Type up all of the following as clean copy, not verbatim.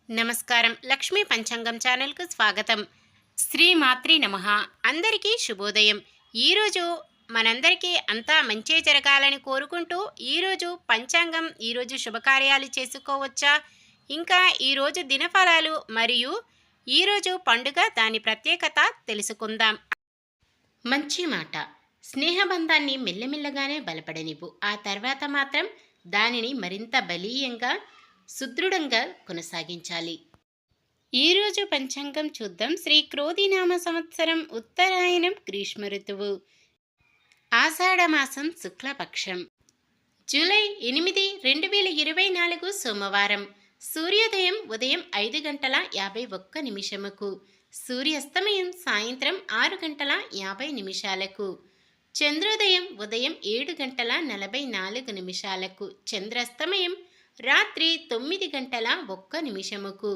నమస్కారం. లక్ష్మీ పంచాంగం ఛానల్‌కు స్వాగతం. శ్రీమాత్రే నమః. అందరికీ శుభోదయం. ఈరోజు మనందరికీ అంతా మంచే జరగాలని కోరుకుంటూ ఈరోజు పంచాంగం, ఈరోజు శుభకార్యాలు చేసుకోవచ్చా? ఇంకా ఈరోజు దినఫలాలు మరియు ఈరోజు పండుగ దాని ప్రత్యేకత తెలుసుకుందాం. మంచి మాట. స్నేహబంధాన్ని మెల్లమెల్లగానే బలపడనివ్వు. ఆ తర్వాత మాత్రం దానిని మరింత బలీయంగా సుదృఢంగా కొనసాగించాలి. ఈరోజు పంచాంగం చూద్దాం. శ్రీ క్రోధినామ సంవత్సరం, ఉత్తరాయణం, గ్రీష్మ ఋతువు, ఆషాఢమాసం, శుక్లపక్షం, జూలై 8, 2024 సోమవారం. సూర్యోదయం ఉదయం 5:51 సూర్యాస్తమయం సాయంత్రం 6:50 చంద్రోదయం ఉదయం 7:44 చంద్రాస్తమయం రాత్రి 9:01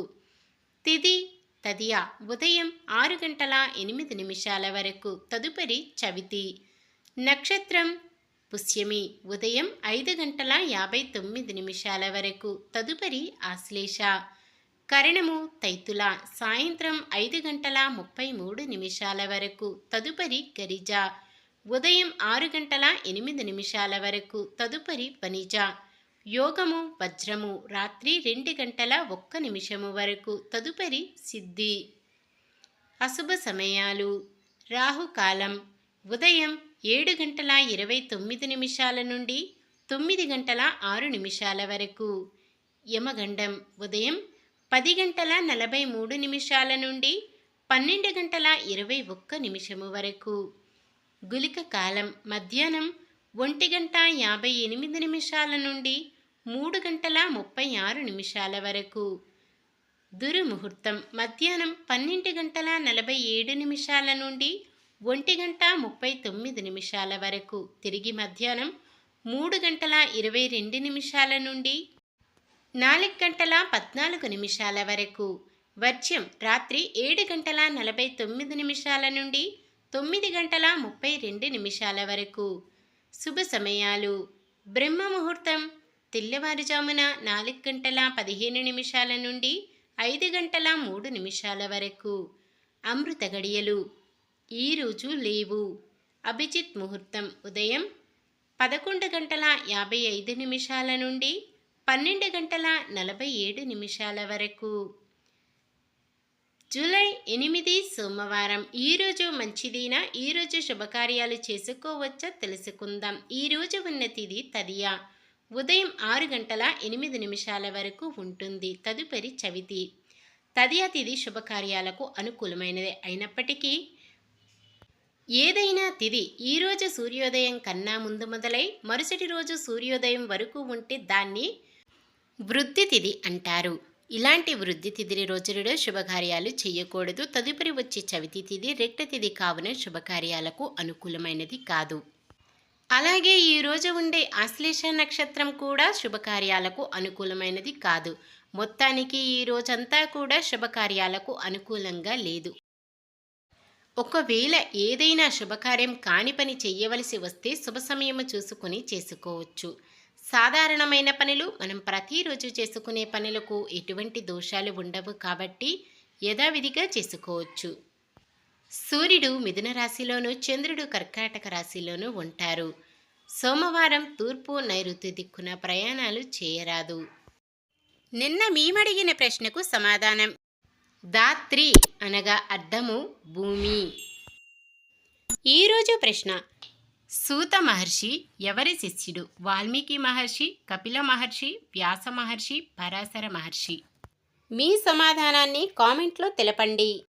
తిథి తదియ ఉదయం 6:08 వరకు. తదుపరి చవితి. నక్షత్రం పుష్యమి ఉదయం 5:59 వరకు. తదుపరి ఆశ్లేష. కరణము తైతుల సాయంత్రం 5:33 వరకు. తదుపరి గరిజ ఉదయం 6:08 వరకు. తదుపరి వనిజ. యోగము వజ్రము రాత్రి 2:01 వరకు. తదుపరి సిద్ధి. అశుభ సమయాలు. రాహుకాలం ఉదయం 7:29 నుండి 9:06 వరకు. యమగండం ఉదయం 10:43 నుండి 12:21 వరకు. గుళిక కాలం మధ్యాహ్నం 1:58 నుండి 3:36 వరకు. దుర్ముహూర్తం మధ్యాహ్నం 12:47 నుండి 1:39 వరకు. తిరిగి మధ్యాహ్నం 3:22 నుండి 4:14 వరకు. వర్జ్యం రాత్రి 7:49 నుండి 9:32 వరకు. శుభ సమయాలు. బ్రహ్మ ముహూర్తం తెల్లవారుజామున 4:15 నుండి 5:03 వరకు. అమృత గడియలు ఈరోజు లేవు. అభిజిత్ ముహూర్తం ఉదయం 11:55 నుండి 12:47 వరకు. జూలై 8 సోమవారం. ఈరోజు మంచిదేనా? ఈరోజు శుభకార్యాలు చేసుకోవచ్చా తెలుసుకుందాం. ఈరోజు ఉన్న తిథి తదియ ఉదయం 6:08 వరకు ఉంటుంది. తదుపరి చవితి. తదియ తిథి శుభకార్యాలకు అనుకూలమైనదే అయినప్పటికీ ఏదైనా తిథి ఈరోజు సూర్యోదయం కన్నా ముందు మొదలై మరుసటి రోజు సూర్యోదయం వరకు ఉంటే దాన్ని వృద్ధి తిథి అంటారు. ఇలాంటి వృద్ధి తిథి రోజులలో శుభకార్యాలు చేయకూడదు. తదుపరి వచ్చే చవితి తిథి రెట్ట తిథి కావున శుభకార్యాలకు అనుకూలమైనది కాదు. అలాగే ఈరోజు ఉండే ఆశ్లేష నక్షత్రం కూడా శుభకార్యాలకు అనుకూలమైనది కాదు. మొత్తానికి ఈ రోజంతా కూడా శుభకార్యాలకు అనుకూలంగా లేదు. ఒకవేళ ఏదైనా శుభకార్యం కాని పని చెయ్యవలసి వస్తే శుభ సమయము చూసుకొని చేసుకోవచ్చు. సాధారణమైన పనులు మనం ప్రతిరోజు చేసుకునే పనులకు ఎటువంటి దోషాలు ఉండవు కాబట్టి యథావిధిగా చేసుకోవచ్చు. సూర్యుడు మిథున రాశిలోను, చంద్రుడు కర్కాటక రాశిలోనూ ఉంటారు. సోమవారం తూర్పు నైరుతి దిక్కున ప్రయాణాలు చేయరాదు. నిన్న మేమడిగిన ప్రశ్నకు సమాధానం. దాత్రి అనగా అర్థము భూమి. ఈరోజు ప్రశ్న. సూత మహర్షి ఎవరి శిష్యుడు? వాల్మీకి మహర్షి, కపిల మహర్షి, వ్యాస మహర్షి, పరాశర మహర్షి? మీ సమాధానాన్ని కామెంట్లో తెలపండి.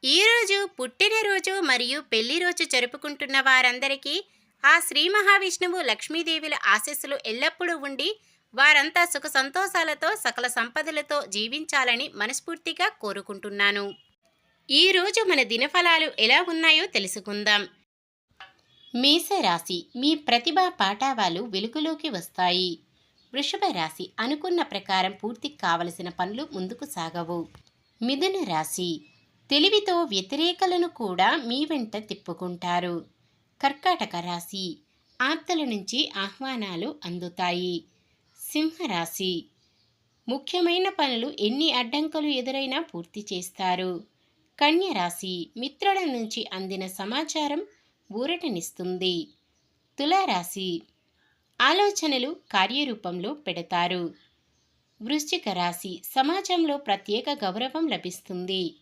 ఈరోజు పుట్టినరోజు మరియు పెళ్లి రోజు జరుపుకుంటున్న వారందరికీ ఆ శ్రీ మహావిష్ణువు, లక్ష్మీదేవుల ఆశీస్సులు ఎల్లప్పుడూ ఉండి వారంతా సుఖ సంతోషాలతో సకల సంపదలతో జీవించాలని మనస్ఫూర్తిగా కోరుకుంటున్నాను. ఈరోజు మన దినఫలాలు ఎలా ఉన్నాయో తెలుసుకుందాం. మేషరాశి. మీ ప్రతిభా పాఠవాలు వెలుగులోకి వస్తాయి. వృషభ రాశి. అనుకున్న ప్రకారం పూర్తి కావలసిన పనులు ముందుకు సాగవు. మిథున రాశి. తెలివితో వ్యతిరేకలను కూడా మీ వెంట తిప్పుకుంటారు. కర్కాటక రాశి. ఆప్తుల నుంచి ఆహ్వానాలు అందుతాయి. సింహరాశి. ముఖ్యమైన పనులు ఎన్ని అడ్డంకులు ఎదురైనా పూర్తి చేస్తారు. కన్య రాశి మిత్రుల నుంచి అందిన సమాచారం ఊరటనిస్తుంది. తులారాశి ఆలోచనలు కార్యరూపంలో పెడతారు. వృశ్చిక రాశి సమాజంలో ప్రత్యేక గౌరవం లభిస్తుంది.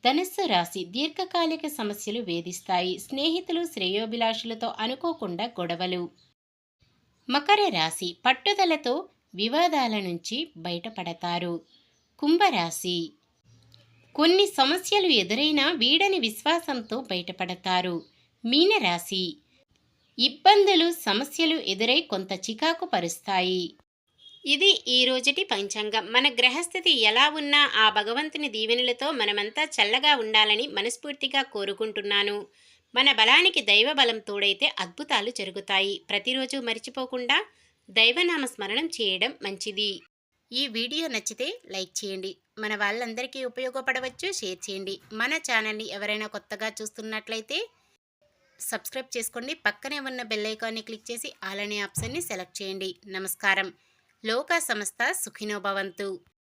ధనుస్సు రాశి దీర్ఘకాలిక సమస్యలు వేధిస్తాయి. స్నేహితులు శ్రేయోభిలాషులతో అనుకోకుండా గొడవలు. మకర రాశి పట్టుదలతో వివాదాల నుంచి బయటపడతారు. కుంభరాశి కొన్ని సమస్యలు ఎదురైనా వీడని విశ్వాసంతో బయటపడతారు. మీనరాశి ఇబ్బందులు సమస్యలు ఎదురై కొంత చికాకు పరుస్తాయి. ఇది ఈ రోజుటి పంచాంగం. మన గ్రహస్థితి ఎలా ఉన్నా ఆ భగవంతుని దీవెనలతో మనమంతా చల్లగా ఉండాలని మనస్ఫూర్తిగా కోరుకుంటున్నాను. మన బలానికి దైవ బలం తోడైతే అద్భుతాలు జరుగుతాయి. ప్రతిరోజు మర్చిపోకుండా దైవనామ స్మరణం చేయడం మంచిది. ఈ వీడియో నచ్చితే లైక్ చేయండి. మన వాళ్ళందరికీ ఉపయోగపడవచ్చు, షేర్ చేయండి. మన ఛానల్ని ఎవరైనా కొత్తగా చూస్తున్నట్లయితే సబ్స్క్రైబ్ చేసుకోండి. పక్కనే ఉన్న బెల్ ఐకాన్ని క్లిక్ చేసి ఆల్ అనే ఆప్షన్ని సెలెక్ట్ చేయండి. నమస్కారం. లోకా సమస్త సుఖినో భవంతు.